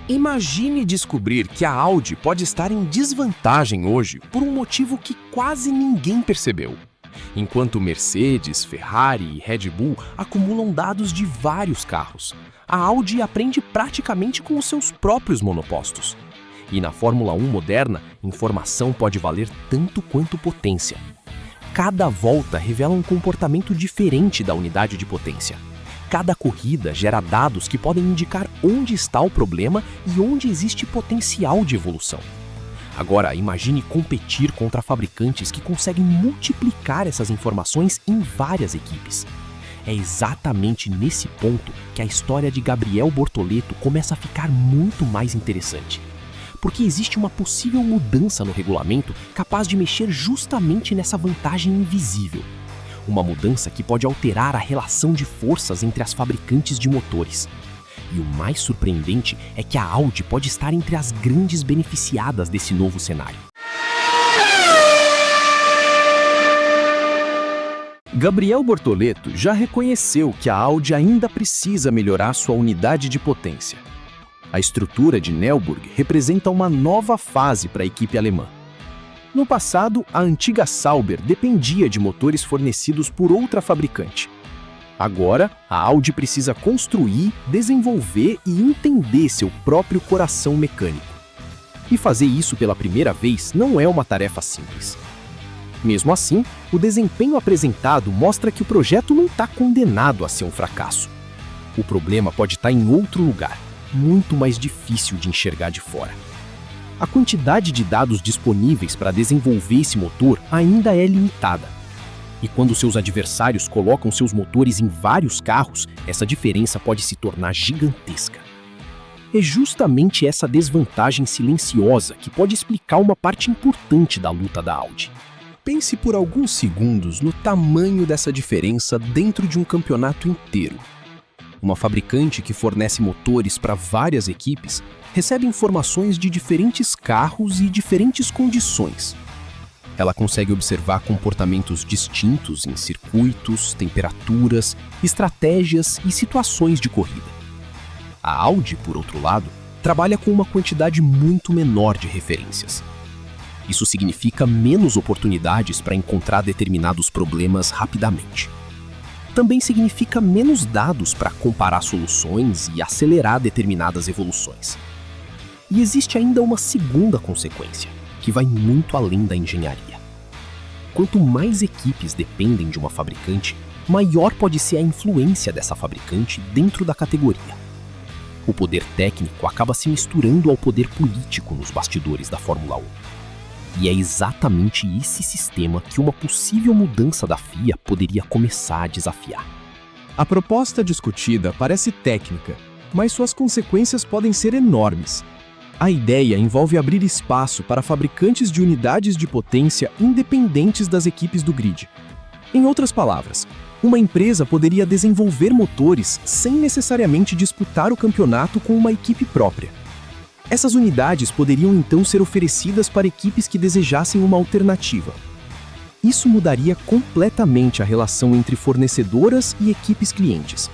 Imagine descobrir que a Audi pode estar em desvantagem hoje por um motivo que quase ninguém percebeu. Enquanto Mercedes, Ferrari e Red Bull acumulam dados de vários carros, a Audi aprende praticamente com os seus próprios monopostos. E na Fórmula 1 moderna, informação pode valer tanto quanto potência. Cada volta revela um comportamento diferente da unidade de potência. Cada corrida gera dados que podem indicar onde está o problema e onde existe potencial de evolução. Agora, imagine competir contra fabricantes que conseguem multiplicar essas informações em várias equipes. É exatamente nesse ponto que a história de Gabriel Bortoleto começa a ficar muito mais interessante. Porque existe uma possível mudança no regulamento capaz de mexer justamente nessa vantagem invisível. Uma mudança que pode alterar a relação de forças entre as fabricantes de motores. E o mais surpreendente é que a Audi pode estar entre as grandes beneficiadas desse novo cenário. Gabriel Bortoleto já reconheceu que a Audi ainda precisa melhorar sua unidade de potência. A estrutura de Neuburg representa uma nova fase para a equipe alemã. No passado, a antiga Sauber dependia de motores fornecidos por outra fabricante. Agora, a Audi precisa construir, desenvolver e entender seu próprio coração mecânico. E fazer isso pela primeira vez não é uma tarefa simples. Mesmo assim, o desempenho apresentado mostra que o projeto não está condenado a ser um fracasso. O problema pode estar em outro lugar, muito mais difícil de enxergar de fora. A quantidade de dados disponíveis para desenvolver esse motor ainda é limitada. E quando seus adversários colocam seus motores em vários carros, essa diferença pode se tornar gigantesca. É justamente essa desvantagem silenciosa que pode explicar uma parte importante da luta da Audi. Pense por alguns segundos no tamanho dessa diferença dentro de um campeonato inteiro. Uma fabricante que fornece motores para várias equipes recebe informações de diferentes carros e diferentes condições. Ela consegue observar comportamentos distintos em circuitos, temperaturas, estratégias e situações de corrida. A Audi, por outro lado, trabalha com uma quantidade muito menor de referências. Isso significa menos oportunidades para encontrar determinados problemas rapidamente. Também significa menos dados para comparar soluções e acelerar determinadas evoluções. E existe ainda uma segunda consequência, que vai muito além da engenharia. Quanto mais equipes dependem de uma fabricante, maior pode ser a influência dessa fabricante dentro da categoria. O poder técnico acaba se misturando ao poder político nos bastidores da Fórmula 1. E é exatamente esse sistema que uma possível mudança da FIA poderia começar a desafiar. A proposta discutida parece técnica, mas suas consequências podem ser enormes. A ideia envolve abrir espaço para fabricantes de unidades de potência independentes das equipes do grid. Em outras palavras, uma empresa poderia desenvolver motores sem necessariamente disputar o campeonato com uma equipe própria. Essas unidades poderiam então ser oferecidas para equipes que desejassem uma alternativa. Isso mudaria completamente a relação entre fornecedoras e equipes clientes.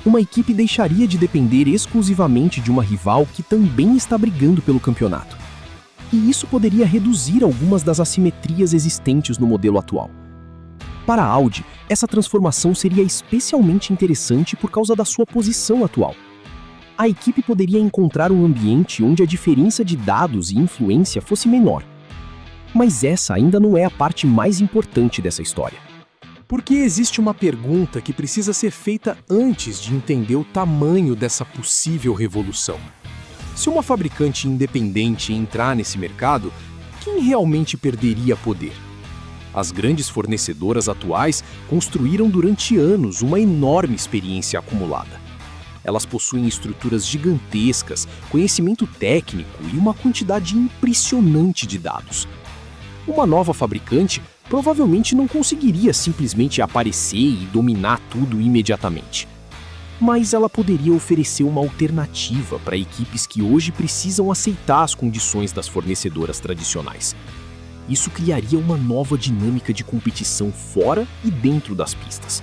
Uma equipe deixaria de depender exclusivamente de uma rival que também está brigando pelo campeonato. E isso poderia reduzir algumas das assimetrias existentes no modelo atual. Para a Audi, essa transformação seria especialmente interessante por causa da sua posição atual. A equipe poderia encontrar um ambiente onde a diferença de dados e influência fosse menor. Mas essa ainda não é a parte mais importante dessa história. Porque existe uma pergunta que precisa ser feita antes de entender o tamanho dessa possível revolução. Se uma fabricante independente entrar nesse mercado, quem realmente perderia poder? As grandes fornecedoras atuais construíram durante anos uma enorme experiência acumulada. Elas possuem estruturas gigantescas, conhecimento técnico e uma quantidade impressionante de dados. Uma nova fabricante provavelmente não conseguiria simplesmente aparecer e dominar tudo imediatamente. Mas ela poderia oferecer uma alternativa para equipes que hoje precisam aceitar as condições das fornecedoras tradicionais. Isso criaria uma nova dinâmica de competição fora e dentro das pistas.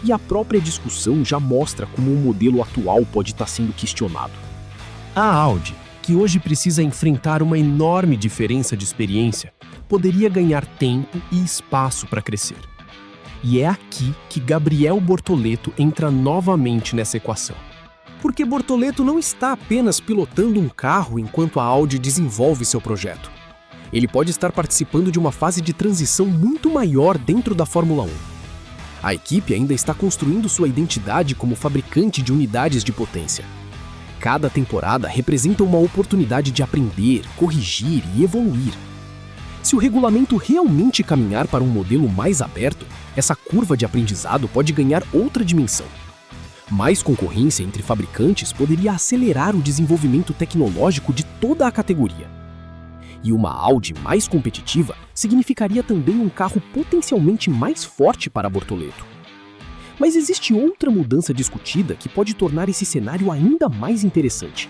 E a própria discussão já mostra como o modelo atual pode estar sendo questionado. A Audi, que hoje precisa enfrentar uma enorme diferença de experiência, poderia ganhar tempo e espaço para crescer. E é aqui que Gabriel Bortoleto entra novamente nessa equação. Porque Bortoleto não está apenas pilotando um carro enquanto a Audi desenvolve seu projeto. Ele pode estar participando de uma fase de transição muito maior dentro da Fórmula 1. A equipe ainda está construindo sua identidade como fabricante de unidades de potência. Cada temporada representa uma oportunidade de aprender, corrigir e evoluir. Se o regulamento realmente caminhar para um modelo mais aberto, essa curva de aprendizado pode ganhar outra dimensão. Mais concorrência entre fabricantes poderia acelerar o desenvolvimento tecnológico de toda a categoria. E uma Audi mais competitiva significaria também um carro potencialmente mais forte para Bortoleto. Mas existe outra mudança discutida que pode tornar esse cenário ainda mais interessante.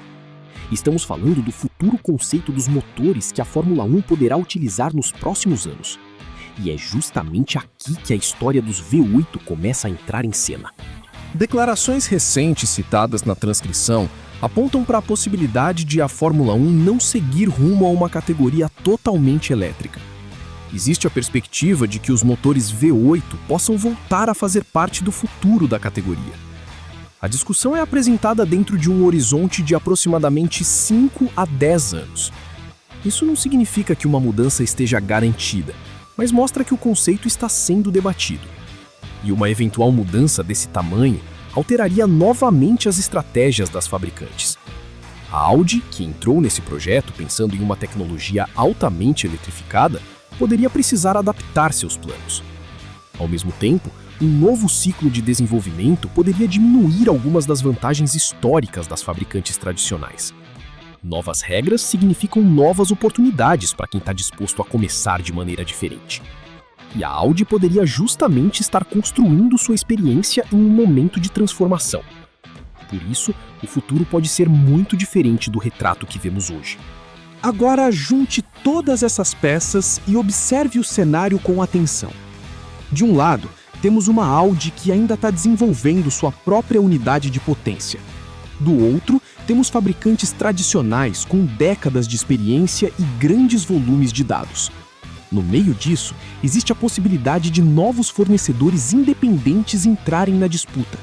Estamos falando do futuro conceito dos motores que a Fórmula 1 poderá utilizar nos próximos anos. E é justamente aqui que a história dos V8 começa a entrar em cena. Declarações recentes citadas na transcrição apontam para a possibilidade de a Fórmula 1 não seguir rumo a uma categoria totalmente elétrica. Existe a perspectiva de que os motores V8 possam voltar a fazer parte do futuro da categoria. A discussão é apresentada dentro de um horizonte de aproximadamente 5 a 10 anos. Isso não significa que uma mudança esteja garantida, mas mostra que o conceito está sendo debatido. E uma eventual mudança desse tamanho alteraria novamente as estratégias das fabricantes. A Audi, que entrou nesse projeto pensando em uma tecnologia altamente eletrificada, poderia precisar adaptar seus planos. Ao mesmo tempo, um novo ciclo de desenvolvimento poderia diminuir algumas das vantagens históricas das fabricantes tradicionais. Novas regras significam novas oportunidades para quem está disposto a começar de maneira diferente. E a Audi poderia justamente estar construindo sua experiência em um momento de transformação. Por isso, o futuro pode ser muito diferente do retrato que vemos hoje. Agora junte todas essas peças e observe o cenário com atenção. De um lado, temos uma Audi que ainda está desenvolvendo sua própria unidade de potência. Do outro, temos fabricantes tradicionais com décadas de experiência e grandes volumes de dados. No meio disso, existe a possibilidade de novos fornecedores independentes entrarem na disputa.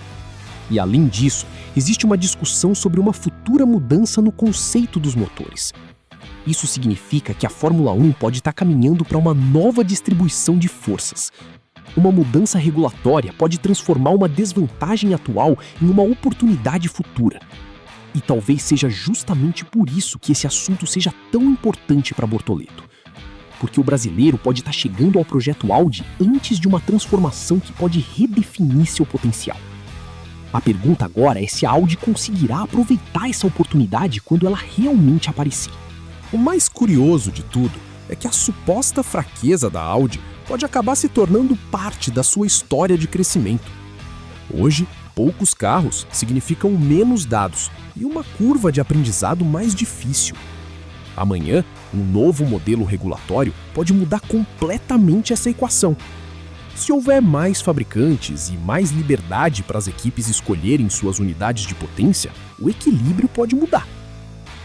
E além disso, existe uma discussão sobre uma futura mudança no conceito dos motores. Isso significa que a Fórmula 1 pode estar caminhando para uma nova distribuição de forças. Uma mudança regulatória pode transformar uma desvantagem atual em uma oportunidade futura. E talvez seja justamente por isso que esse assunto seja tão importante para Bortoleto. Porque o brasileiro pode estar chegando ao projeto Audi antes de uma transformação que pode redefinir seu potencial. A pergunta agora é se a Audi conseguirá aproveitar essa oportunidade quando ela realmente aparecer. O mais curioso de tudo é que a suposta fraqueza da Audi pode acabar se tornando parte da sua história de crescimento. Hoje, poucos carros significam menos dados e uma curva de aprendizado mais difícil. Amanhã, um novo modelo regulatório pode mudar completamente essa equação. Se houver mais fabricantes e mais liberdade para as equipes escolherem suas unidades de potência, o equilíbrio pode mudar.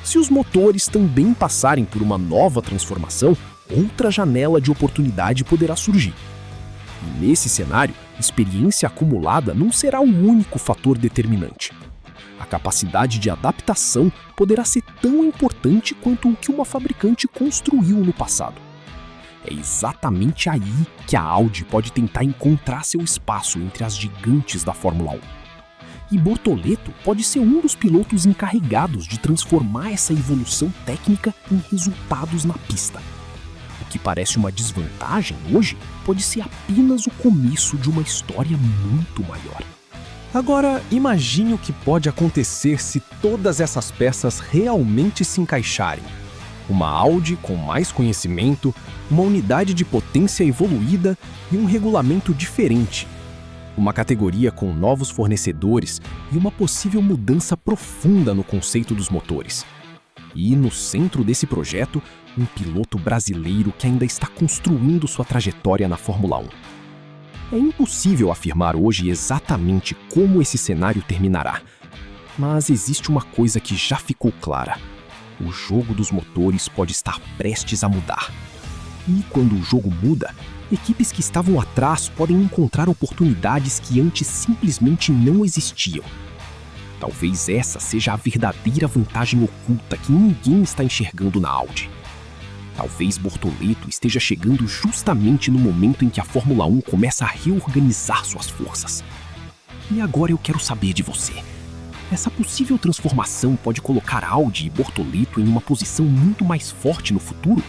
Se os motores também passarem por uma nova transformação, outra janela de oportunidade poderá surgir. E nesse cenário, experiência acumulada não será o único fator determinante. A capacidade de adaptação poderá ser tão importante quanto o que uma fabricante construiu no passado. É exatamente aí que a Audi pode tentar encontrar seu espaço entre as gigantes da Fórmula 1. E Bortoleto pode ser um dos pilotos encarregados de transformar essa evolução técnica em resultados na pista. O que parece uma desvantagem hoje pode ser apenas o começo de uma história muito maior. Agora, imagine o que pode acontecer se todas essas peças realmente se encaixarem. Uma Audi com mais conhecimento, uma unidade de potência evoluída e um regulamento diferente. Uma categoria com novos fornecedores e uma possível mudança profunda no conceito dos motores. E no centro desse projeto, um piloto brasileiro que ainda está construindo sua trajetória na Fórmula 1. É impossível afirmar hoje exatamente como esse cenário terminará. Mas existe uma coisa que já ficou clara. O jogo dos motores pode estar prestes a mudar. E quando o jogo muda, equipes que estavam atrás podem encontrar oportunidades que antes simplesmente não existiam. Talvez essa seja a verdadeira vantagem oculta que ninguém está enxergando na Audi. Talvez Bortoleto esteja chegando justamente no momento em que a Fórmula 1 começa a reorganizar suas forças. E agora eu quero saber de você. Essa possível transformação pode colocar Audi e Bortoleto em uma posição muito mais forte no futuro?